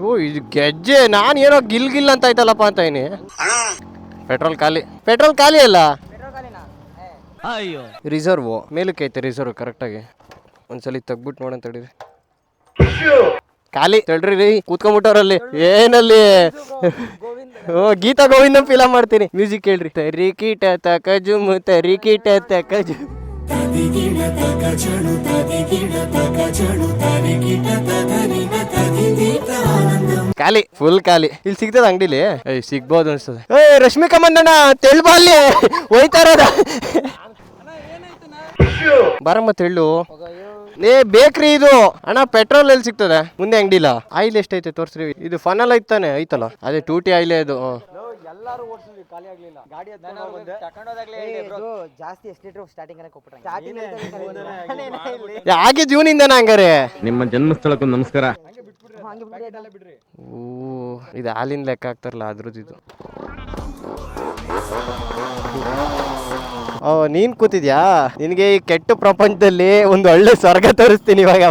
ಓ ಇದು ಗೆಜ್ಜೆ, ನಾನು ಏನೋ ಗಿಲ್ ಅಂತ ಆಯ್ತಲ್ಲಪ್ಪ ಅಂತ ಇದೀನಿ. ಪೆಟ್ರೋಲ್ ಖಾಲಿ ಅಲ್ಲ. ರಿಸರ್ವ್ ಮೇಲಕ್ಕೆ ಐತೆ, ರಿಸರ್ವ್ ಕರೆಕ್ಟಾಗಿ. ಒಂದ್ಸಲಿ ತೆಗ್ಬಿಟ್ಟು ನೋಡಂತ ತಡೀರಿ. ಖಾಲಿ ತಡ್ರಿ ರೀ, ಕೂತ್ಕೊಂಡ್ಬಿಟ್ಟವ್ರಲ್ಲಿ ಏನಲ್ಲಿ. ಓ ಗೀತಾ ಗೋವಿಂದ ಫಿಲಮ್ ಮಾಡ್ತೀನಿ. ಮ್ಯೂಸಿಕ್ ಕೇಳ್ರಿ. ತರಿಕೀಟ ತಕಜುಮ್ ತರಿಕೀಟ ತಕಜುಮ್. ಖಾಲಿ, ಫುಲ್ ಖಾಲಿ. ಇಲ್ಲಿ ಸಿಗ್ತದ ಅಂಗಡಿಲಿ? ಸಿಗ್ಬೋದು ಅನ್ಸ್ತದೆ. ರಶ್ಮಿಕಾ ಮಂದಣ್ಣ ತೆಳ್ಬಾ ಅಲ್ಲಿ ಹೋಯ್ತಾರದ. ಬರಮ್ಮ ತೆಳ್ಳು. ಬೇಕ್ರಿ ಇದು ಅಣ್ಣ. ಪೆಟ್ರೋಲ್ ಎಲ್ಲಿ ಸಿಗ್ತದೆ? ಮುಂದೆ ಅಂಗಡಿಲ್ಲ. ಆಯಿಲ್ ಎಷ್ಟೈತೆ ತೋರ್ಸ್ರಿ. ಇದು ಫನಲ್ ಐತಾನೆ ಐತಲ್ಲ, ಅದೇ ಟೂಟಿ ಆಯಿಲ್ ಇದು. ಎಲ್ಲಾರು ಓಡಿಸಿದ್ವಿ, ಖಾಲಿ ಆಗ್ಲಿಲ್ಲ ಗಾಡಿ. ಜಾಸ್ತಿ ಎಷ್ಟು ಲೀಟರ್ ಸ್ಟಾರ್ಟಿಂಗ್ ಹಾಗೆ ಜೂನಿಂದನ ಹಂಗಾರೆ. ನಿಮ್ಮ ಜನ್ಮಸ್ಥಳಕ್ಕೂ ನಮಸ್ಕಾರ. ಓ ಇದು ಹಾಲಿನ ಲೆಕ್ಕ ಆಗ್ತಾರಲ್ಲ ಅದ್ರದ್ದು ಇದು. ಓ ನೀನ್ ಕೂತಿದ್ಯಾ? ನಿನ್ಗೆ ಈ ಕೆಟ್ಟ ಪ್ರಪಂಚದಲ್ಲಿ ಒಂದು ಒಳ್ಳೆ ಸ್ವರ್ಗ ತೋರಿಸ್ತೀನಿ ಇವಾಗ.